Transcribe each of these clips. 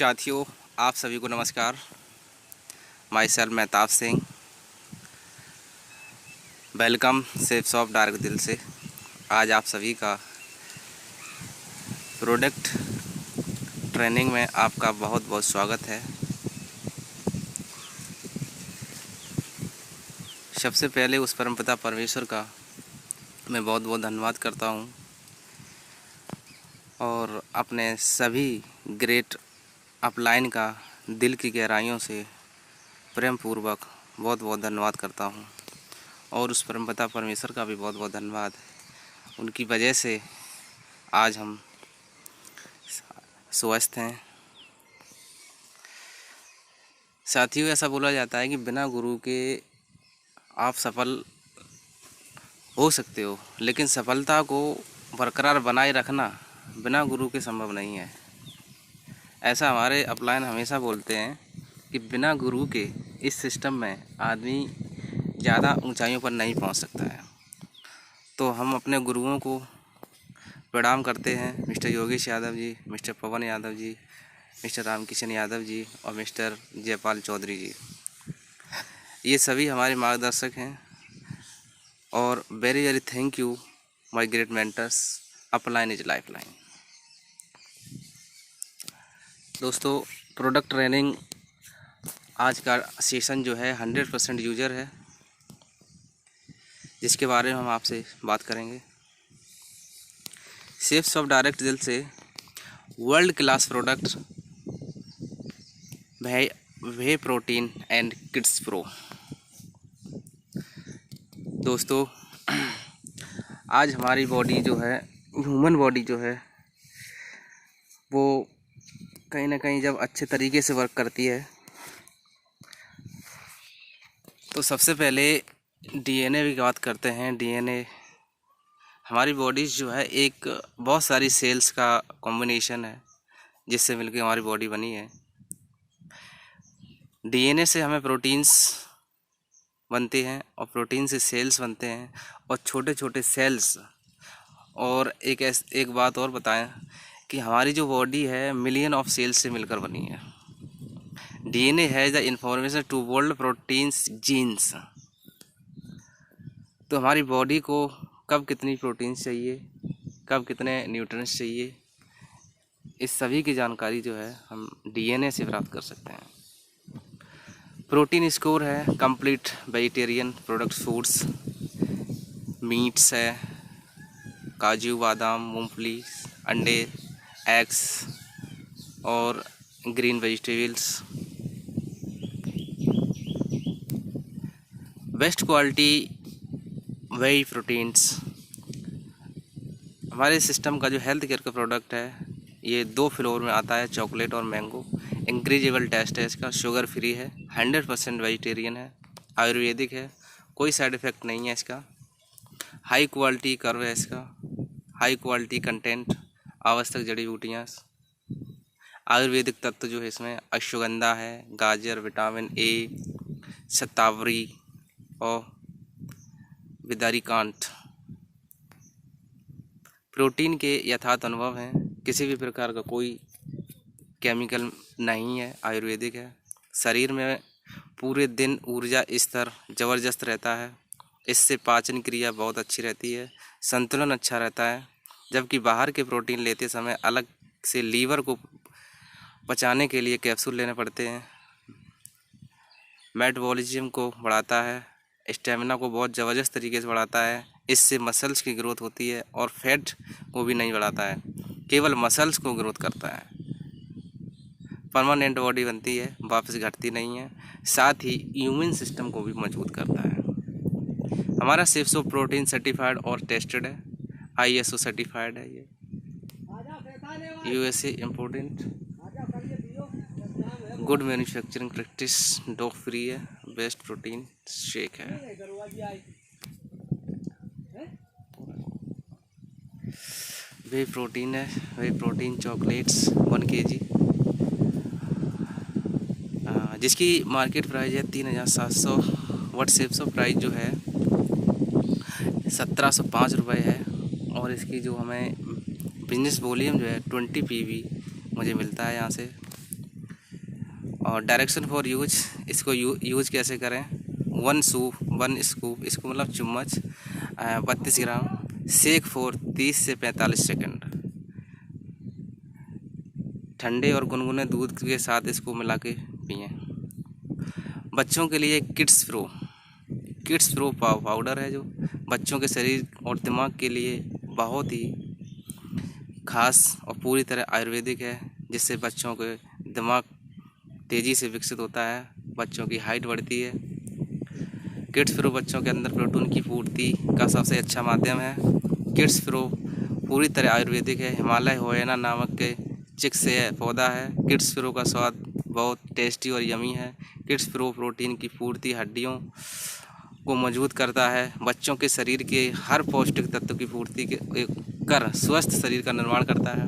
साथियों, आप सभी को नमस्कार। Myself Mehtab Singh, welcome safe shop dark दिल से। आज आप सभी का प्रोडक्ट ट्रेनिंग में आपका बहुत बहुत स्वागत है। सबसे पहले उस परमपिता परमेश्वर का मैं बहुत बहुत धन्यवाद करता हूँ और अपने सभी ग्रेट अपलाइन का दिल की गहराइयों से प्रेम पूर्वक बहुत बहुत धन्यवाद करता हूँ। और उस परमपिता परमेश्वर का भी बहुत बहुत धन्यवाद, उनकी वजह से आज हम स्वस्थ हैं। साथियों, ऐसा बोला जाता है कि बिना गुरु के आप सफल हो सकते हो, लेकिन सफलता को बरकरार बनाए रखना बिना गुरु के संभव नहीं है। ऐसा हमारे अपलाइन हमेशा बोलते हैं कि बिना गुरु के इस सिस्टम में आदमी ज़्यादा ऊंचाइयों पर नहीं पहुंच सकता है। तो हम अपने गुरुओं को प्रणाम करते हैं, मिस्टर योगेश यादव जी, मिस्टर पवन यादव जी, मिस्टर रामकिशन यादव जी और मिस्टर जयपाल चौधरी जी। ये सभी हमारे मार्गदर्शक हैं और very very thank you my great mentors. Upline is life line. दोस्तों, प्रोडक्ट ट्रेनिंग आज का सेशन जो है 100% यूजर है, जिसके बारे में हम आपसे बात करेंगे। सेफ शॉप डायरेक्ट दिल से world class product way protein and kids pro. दोस्तों, आज हमारी बॉडी जो है, ह्यूमन बॉडी जो है, वो कहीं ना कहीं जब अच्छे तरीके से वर्क करती है तो सबसे पहले डीएनए की बात करते हैं। डीएनए हमारी बॉडी जो है एक बहुत सारी सेल्स का कॉम्बिनेशन है, जिससे मिलकर हमारी बॉडी बनी है। डीएनए से हमें प्रोटीन्स बनते हैं और प्रोटीन से सेल्स बनते हैं और छोटे छोटे सेल्स। और एक बात और बताएं कि हमारी जो बॉडी है मिलियन ऑफ सेल्स से मिलकर बनी है। डीएनए है the information to world proteins genes. तो हमारी बॉडी को कब कितनी प्रोटीन्स चाहिए, कब कितने न्यूट्रिएंट्स चाहिए, इस सभी की जानकारी जो है हम डीएनए से प्राप्त कर सकते हैं। प्रोटीन स्कोर है complete vegetarian product foods, meets है, काजू बादाम मूंगफली अंडे एग्स और ग्रीन वेजिटेबल्स। बेस्ट क्वालिटी वेई प्रोटीन्स। हमारे सिस्टम का जो हेल्थ केयर का प्रोडक्ट है ये 2 फ्लेवर में आता है, चॉकलेट और मैंगो। इंक्रीजेबल टेस्ट है इसका, शुगर फ्री है, 100% वेजिटेरियन है, आयुर्वेदिक है, कोई साइड इफ़ेक्ट नहीं है इसका। हाई क्वालिटी कर्व है इसका, हाई क्वालिटी कंटेंट, आवश्यक जड़ी बूटियाँ, आयुर्वेदिक तत्व जो है इसमें अश्वगंधा है, गाजर, विटामिन ए, शतावरी और विदारी कांट। प्रोटीन के यथार्थ अनुभव हैं, किसी भी प्रकार का कोई केमिकल नहीं है, आयुर्वेदिक है। शरीर में पूरे दिन ऊर्जा स्तर ज़बरदस्त रहता है, इससे पाचन क्रिया बहुत अच्छी रहती है, संतुलन अच्छा रहता है। जबकि बाहर के प्रोटीन लेते समय अलग से लीवर को पचाने के लिए कैप्सूल लेने पड़ते हैं। मेटाबॉलिज्म को बढ़ाता है, स्टेमिना को बहुत ज़बरदस्त तरीके से बढ़ाता है, इससे मसल्स की ग्रोथ होती है और फैट को भी नहीं बढ़ाता है, केवल मसल्स को ग्रोथ करता है। परमानेंट बॉडी बनती है, वापस घटती नहीं है, साथ ही इम्यून सिस्टम को भी मजबूत करता है। हमारा सेफ शॉप प्रोटीन सर्टिफाइड और टेस्टेड है, ISO सर्टिफाइड है, ये USA important, good manufacturing practice, dog free है, बेस्ट प्रोटीन शेक है। वे प्रोटीन है, वे प्रोटीन चॉकलेट्स 1 kg, जिसकी मार्केट प्राइस है 3700। व्हाट्सएप शॉप प्राइस जो है 1705 रुपये है और इसकी जो हमें बिजनेस वॉल्यूम जो है 20 PV मुझे मिलता है यहाँ से। और डायरेक्शन फॉर यूज, इसको यूज कैसे करें। 1 स्कूप, इसको मतलब चम्मच 32 ग्राम। सेक फॉर 30 से 45 सेकंड। ठंडे और गुनगुने दूध के साथ इसको मिला के पिएँ। बच्चों के लिए किड्स प्रो पाउडर है, जो बच्चों के शरीर और दिमाग के लिए बहुत ही खास और पूरी तरह आयुर्वेदिक है, जिससे बच्चों के दिमाग तेज़ी से विकसित होता है, बच्चों की हाइट बढ़ती है। किड्स प्रो बच्चों के अंदर प्रोटीन की पूर्ति का सबसे अच्छा माध्यम है। किड्स प्रो पूरी तरह आयुर्वेदिक है। हिमालय होएना नामक के चिक से पौधा है। किड्स प्रो का स्वाद बहुत टेस्टी और यमी है। किड्स प्रो प्रोटीन की पूर्ति, हड्डियों को मजबूत करता है, बच्चों के शरीर के हर पौष्टिक तत्व की पूर्ति कर स्वस्थ शरीर का निर्माण करता है।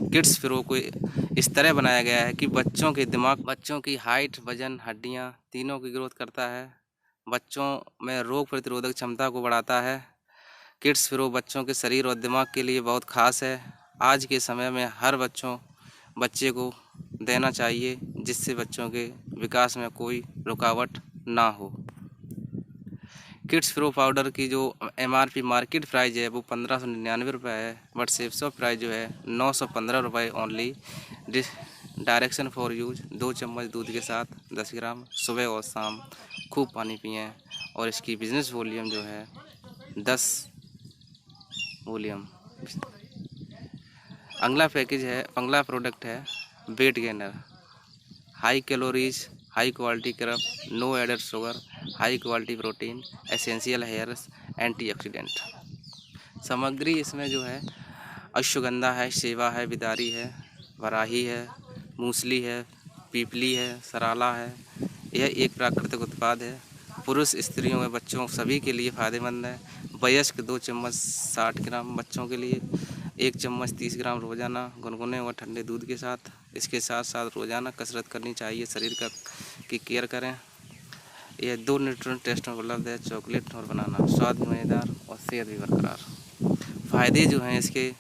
किड्स प्रो को इस तरह बनाया गया है कि बच्चों के दिमाग, बच्चों की हाइट, वजन, हड्डियां तीनों की ग्रोथ करता है, बच्चों में रोग प्रतिरोधक क्षमता को बढ़ाता है। किड्स प्रो बच्चों के शरीर और दिमाग के लिए बहुत खास है। आज के समय में हर बच्चे को देना चाहिए, जिससे बच्चों के विकास में कोई रुकावट ना हो। किड्स प्रो पाउडर की जो MRP मार्केट प्राइस है वो 1599 रुपये है, बट सेफ शॉप प्राइस जो है 915 रुपये ओनली। डायरेक्शन फॉर यूज, 2 चम्मच दूध के साथ 10 ग्राम, सुबह और शाम खूब पानी पिएं। और इसकी बिजनेस वॉल्यूम जो है 10 वॉल्यूम। अगला प्रोडक्ट है weight gainer. High calories, high quality carb, no added sugar, high quality protein, essential हेयर्स, एंटीऑक्सीडेंट। सामग्री इसमें जो है अश्वगंधा है, सेवा है, बिदारी है, वराही है, मूसली है, पीपली है, सराला है। यह एक प्राकृतिक उत्पाद है। पुरुष, स्त्रियों व बच्चों सभी के लिए फ़ायदेमंद है। वयस्क 2 चम्मच 60 ग्राम, बच्चों के लिए 1 चम्मच 30 ग्राम रोज़ाना गुनगुने व ठंडे दूध के साथ। इसके साथ साथ रोज़ाना कसरत करनी चाहिए, शरीर की केयर करें। यह 2 न्यूट्रिएंट टेस्ट में उपलब्ध है, चॉकलेट और बनाना। स्वाद भी मज़ेदार और सेहत भी बरकरार। फ़ायदे जो हैं इसके,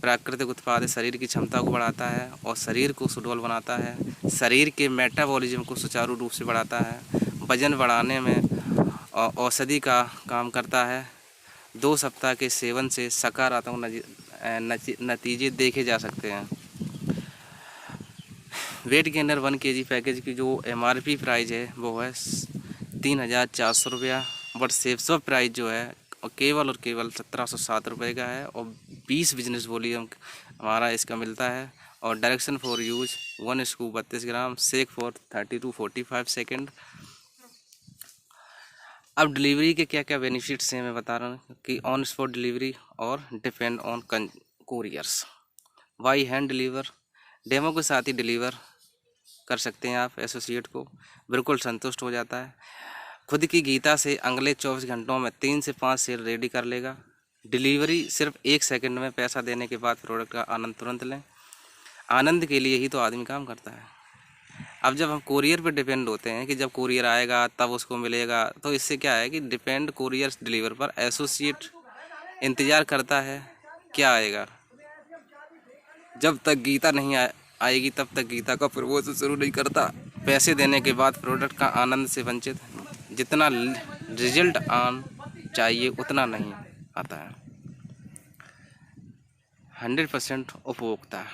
प्राकृतिक उत्पाद शरीर की क्षमता को बढ़ाता है और शरीर को सुडौल बनाता है। शरीर के मेटाबॉलिज्म को सुचारू रूप से बढ़ाता है। वजन बढ़ाने में औषधि का काम करता है। 2 सप्ताह के सेवन से सकारात्मक नतीजे देखे जा सकते हैं। वेट गेनर 1 kg पैकेज की जो MRP प्राइस है वो है 3400 रुपया, बट सेफ शॉप प्राइस जो है केवल 1707 रुपये का है और 20 बिजनेस वॉल्यूम हमारा इसका मिलता है। और direction for use, 1 scoop 32 gram, shake for 30 to 45 second. अब डिलीवरी के क्या क्या बेनिफिट्स हैं मैं बता रहा हूँ कि ऑन स्पॉट डिलीवरी और depend on couriers. By hand deliver, demo के साथ ही डिलीवर कर सकते हैं आप। एसोसिएट को बिल्कुल संतुष्ट हो जाता है। खुद की गीता से अगले 24 घंटों में 3 से 5 सेल रेडी कर लेगा। डिलीवरी सिर्फ 1 सेकंड में, पैसा देने के बाद प्रोडक्ट का आनंद तुरंत लें। आनंद के लिए ही तो आदमी काम करता है। अब जब हम कोरियर पर डिपेंड होते हैं कि जब कोरियर आएगा तब उसको मिलेगा, तो इससे क्या है कि डिपेंड कोरियर डिलीवर पर, एसोसिएट इंतज़ार करता है क्या आएगा। जब तक गीता नहीं आएगी तब तक गीता का प्रमोशन शुरू नहीं करता। पैसे देने के बाद प्रोडक्ट का आनंद से वंचित, जितना रिजल्ट चाहिए उतना नहीं आता है। 100% उपभोक्ता,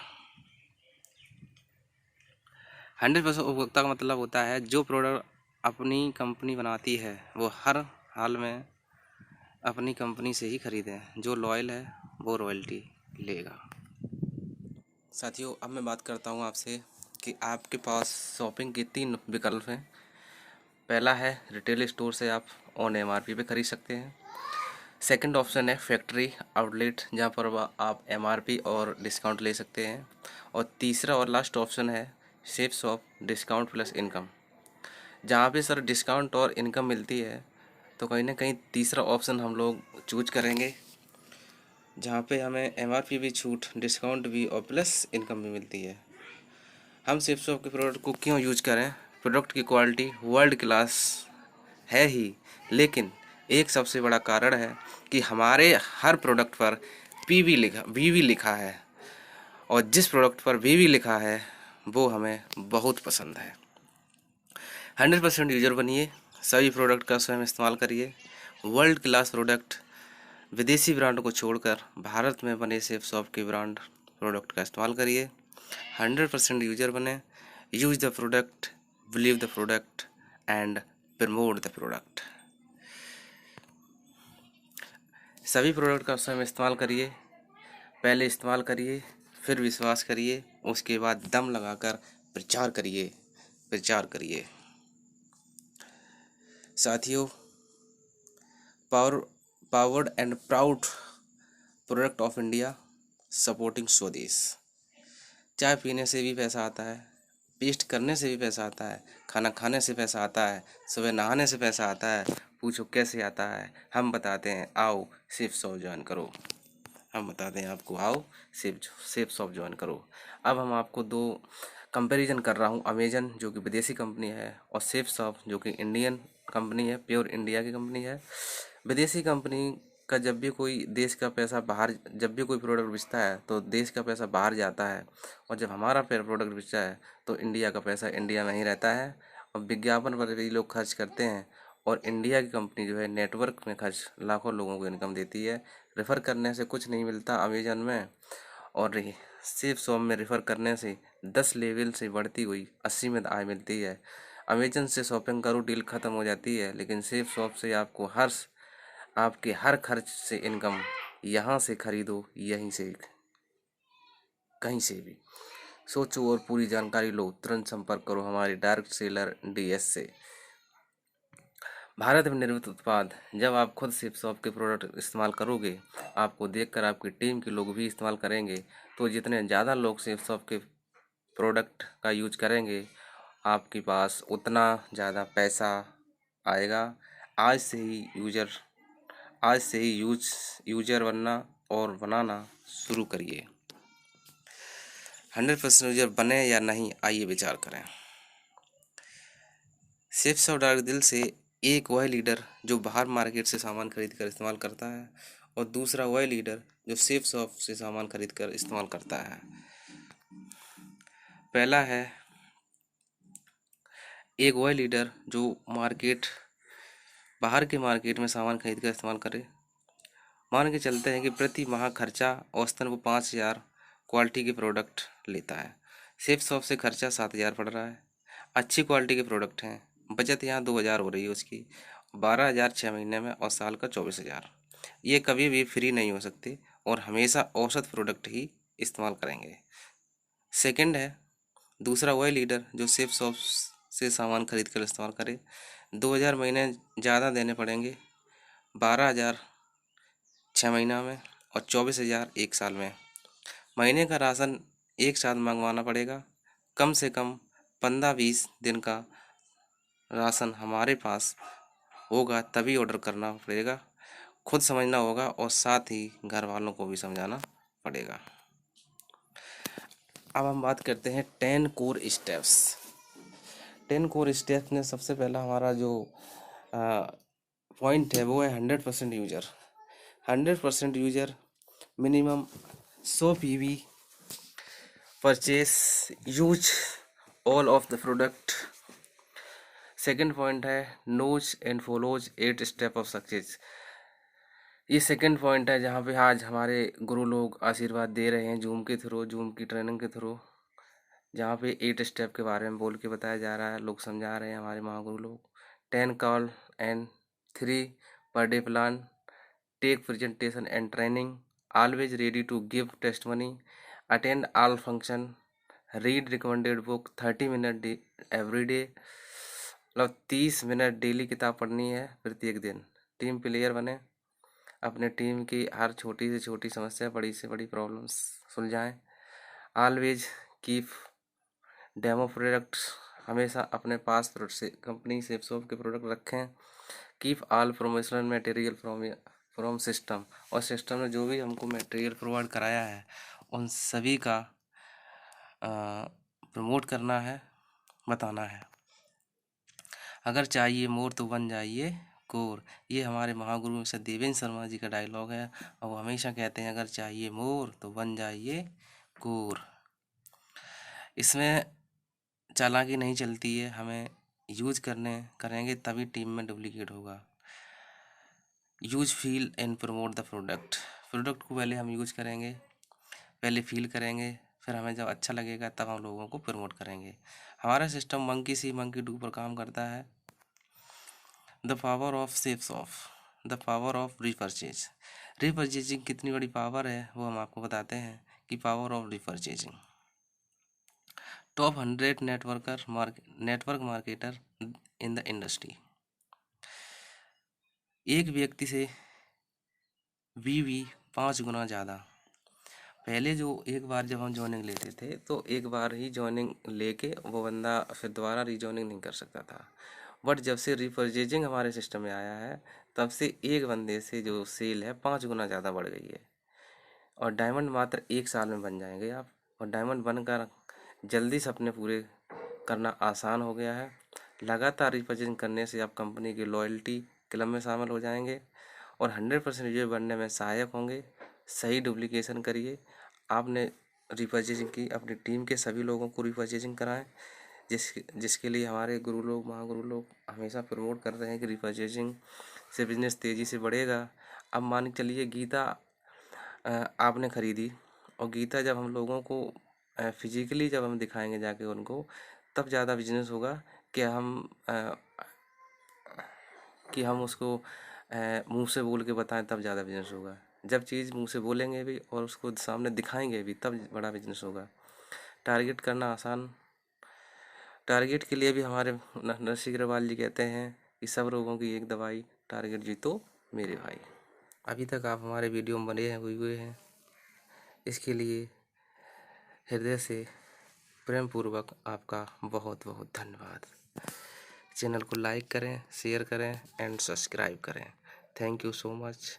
100% उपभोक्ता का मतलब होता है जो प्रोडक्ट अपनी कंपनी बनाती है वो हर हाल में अपनी कंपनी से ही खरीदें। जो लॉयल है वो रॉयल्टी लेगा। साथियों, अब मैं बात करता हूँ आपसे कि आपके पास शॉपिंग के 3 विकल्प हैं। पहला है रिटेल स्टोर से आप ऑन MRP पे खरीद सकते हैं। सेकंड ऑप्शन है फैक्ट्री आउटलेट, जहाँ पर आप MRP और डिस्काउंट ले सकते हैं। और तीसरा और लास्ट ऑप्शन है safe shop discount plus income, जहाँ पे सर डिस्काउंट और इनकम मिलती है। तो कहीं ना कहीं तीसरा ऑप्शन हम लोग चूज करेंगे, जहाँ पे हमें MRP भी छूट, डिस्काउंट भी और प्लस इनकम भी मिलती है। हम सेफ शॉप के प्रोडक्ट को क्यों यूज करें? प्रोडक्ट की क्वालिटी वर्ल्ड क्लास है ही, लेकिन एक सबसे बड़ा कारण है कि हमारे हर प्रोडक्ट पर VV लिखा है, और जिस प्रोडक्ट पर VV लिखा है वो हमें बहुत पसंद है। 100% यूजर बनिए, सभी प्रोडक्ट का स्वयं इस्तेमाल करिए। वर्ल्ड क्लास प्रोडक्ट, विदेशी ब्रांड को छोड़कर भारत में बने सेफ शॉप के ब्रांड प्रोडक्ट का इस्तेमाल करिए। 100% यूजर बने, use the product, believe the product and promote the product. सभी प्रोडक्ट का स्वयं इस्तेमाल करिए, पहले इस्तेमाल करिए, फिर विश्वास करिए, उसके बाद दम लगाकर प्रचार करिए, प्रचार करिए। साथियों, powered and proud product of India supporting स्वदेश। चाय पीने से भी पैसा आता है, पेस्ट करने से भी पैसा आता है, खाना खाने से पैसा आता है, सुबह नहाने से पैसा आता है। पूछो कैसे आता है, हम बताते हैं, आओ सेफ शॉप ज्वाइन करो। हम बताते हैं आपको, आओ सेफ शॉप ज्वाइन करो। अब हम आपको दो कंपैरिजन कर रहा हूँ, अमेजन जो कि विदेशी कंपनी है और सेफ शॉप जो कि इंडियन कंपनी है, प्योर इंडिया की कंपनी है। विदेशी कंपनी का जब भी कोई देश का पैसा बाहर, जब भी कोई प्रोडक्ट बेचता है तो देश का पैसा बाहर जाता है, और जब हमारा प्रोडक्ट बेचता है तो इंडिया का पैसा इंडिया में ही रहता है। और विज्ञापन पर भी लोग खर्च करते हैं, और इंडिया की कंपनी जो है नेटवर्क में खर्च लाखों लोगों को इनकम देती है। रेफ़र करने से कुछ नहीं मिलता अमेजन में, और सेफ शॉप में रेफ़र करने से 10 लेवल से बढ़ती हुई 80 में आय मिलती है। अमेजन से शॉपिंग करो, डील ख़त्म हो जाती है, लेकिन सेफ शॉप से आपको आपके हर खर्च से इनकम, यहाँ से खरीदो, यहीं से, कहीं से भी। सोचो और पूरी जानकारी लो, तुरंत संपर्क करो हमारे डायरेक्ट सेलर DS से। भारत में निर्मित उत्पाद, जब आप खुद सेफ शॉप के प्रोडक्ट इस्तेमाल करोगे, आपको देखकर आपकी टीम के लोग भी इस्तेमाल करेंगे, तो जितने ज़्यादा लोग सेफ शॉप के प्रोडक्ट का यूज करेंगे, आपके पास उतना ज़्यादा पैसा आएगा। आज से ही यूजर बनना और बनाना शुरू करिए। 100% यूजर बने या नहीं, आइए विचार करें। सेफ शॉप डायरेक्ट दिल से एक वह लीडर जो बाहर मार्केट से सामान खरीद कर इस्तेमाल करता है, और दूसरा वह लीडर जो सेफ शॉप से सामान खरीद कर इस्तेमाल करता है। पहला है एक वह लीडर जो बाहर के मार्केट में सामान खरीद कर इस्तेमाल करे। मान के चलते हैं कि प्रति माह खर्चा औसतन वो 5,000 क्वालिटी के प्रोडक्ट लेता है। सेफ शॉप से खर्चा 7,000 पड़ रहा है। अच्छी क्वालिटी के प्रोडक्ट हैं, बचत यहाँ 2,000 हो रही है उसकी, 12,000 6 महीने में, और साल का 24,000। ये कभी भी फ्री नहीं हो सकते, और हमेशा औसत प्रोडक्ट ही इस्तेमाल करेंगे। सेकंड है दूसरा वह लीडर जो सेफ शॉप से सामान खरीद कर इस्तेमाल करे। 2,000 महीने ज़्यादा देने पड़ेंगे, 12,000 6 महीना में, और 24,000 एक साल में। महीने का राशन एक साथ मंगवाना पड़ेगा, कम से कम 15-20 दिन का राशन हमारे पास होगा तभी ऑर्डर करना पड़ेगा। खुद समझना होगा और साथ ही घर वालों को भी समझाना पड़ेगा। अब हम बात करते हैं 10 कोर स्टेप्स। 10 कोर स्टेप्स में सबसे पहला हमारा जो पॉइंट है वो है 100% user. 100% user minimum 100 PV purchase, use all of the product. Second point है knows and follows 8 step of success. ये सेकंड पॉइंट है जहाँ पे आज हमारे गुरु लोग आशीर्वाद दे रहे हैं जूम के थ्रू, जूम की ट्रेनिंग के थ्रू, जहाँ पे 8 स्टेप के बारे में बोल के बताया जा रहा है, लोग समझा रहे हैं हमारे महागुरु लोग। 10 call and 3 per day plan, take presentation and training, always ready to give testimony, attend all function, read recommended book 30 minute every day, मतलब 30 मिनट डेली किताब पढ़नी है प्रत्येक दिन। टीम प्लेयर बने, अपने टीम की हर छोटी से छोटी समस्या, बड़ी से बड़ी प्रॉब्लम्स सुलझाएं। ऑलवेज कीप डेमो प्रोडक्ट्स, हमेशा अपने पास से कंपनी सेफ शॉप के प्रोडक्ट रखें। Keep all promotional material from system, और सिस्टम ने जो भी हमको मटेरियल प्रोवाइड कराया है उन सभी का प्रमोट करना है, बताना है। अगर चाहिए मोर तो बन जाइए कोर, ये हमारे महागुरु में से देवेंद्र शर्मा जी का डायलॉग है, और वो हमेशा कहते हैं अगर चाहिए मोर तो बन जाइए कोर। इसमें चालाकी नहीं चलती है, हमें यूज करेंगे तभी टीम में डुप्लीकेट होगा। Use, feel and promote the product. Product को पहले हम यूज करेंगे, पहले फील करेंगे, फिर हमें जब अच्छा लगेगा तब हम लोगों को प्रमोट करेंगे। हमारा system monkey see monkey do पर काम करता है। The power of saves of, the power of repurchase. Repurchasing कितनी बड़ी पावर है वो हम आपको बताते हैं कि power of repurchasing. Top 100 network marketer in the industry. एक व्यक्ति से 5 गुना ज़्यादा। पहले जो एक बार जब हम जॉइनिंग लेते थे तो एक बार ही जॉइनिंग लेके वो बंदा फिर दोबारा रीजॉइनिंग नहीं कर सकता था। बट जब से रीपरचेजिंग हमारे सिस्टम में आया है तब से एक बंदे से जो सेल है 5 गुना ज़्यादा बढ़ गई है। और डायमंड मात्र 1 साल में बन जाएंगे आप। और डायमंड बनकर जल्दी सपने पूरे करना आसान हो गया है। लगातार रीपरचेजिंग करने से आप कंपनी की लॉयल्टी क्लब में शामिल हो जाएंगे और 100% यूजर बनने में सहायक होंगे। सही डुप्लीकेशन करिए। आपने रीपरचेजिंग की, अपनी टीम के सभी लोगों को रीपरचेजिंग कराएं, जिसके लिए हमारे गुरु लोग, महागुरु लोग हमेशा प्रमोट कर रहे हैं कि रीपरचेजिंग से बिजनेस तेज़ी से बढ़ेगा। अब मान के चलिए गीता आपने खरीदी और गीता जब हम लोगों को फिजिकली जब हम दिखाएंगे जाके उनको, तब ज़्यादा बिजनेस होगा कि हम उसको मुंह से बोल के बताएं, तब ज़्यादा बिजनेस होगा। जब चीज़ मुंह से बोलेंगे भी और उसको सामने दिखाएंगे भी तब बड़ा बिजनेस होगा। टारगेट करना आसान। टारगेट के लिए भी हमारे नरसिंह अग्रवाल जी कहते हैं कि सब रोगों की एक दवाई, टारगेट जीतो मेरे भाई। अभी तक आप हमारे वीडियो में बने हुए हैं, इसके लिए हृदय से प्रेम पूर्वक आपका बहुत बहुत धन्यवाद। चैनल को लाइक करें, शेयर करें एंड सब्सक्राइब करें। Thank you so much.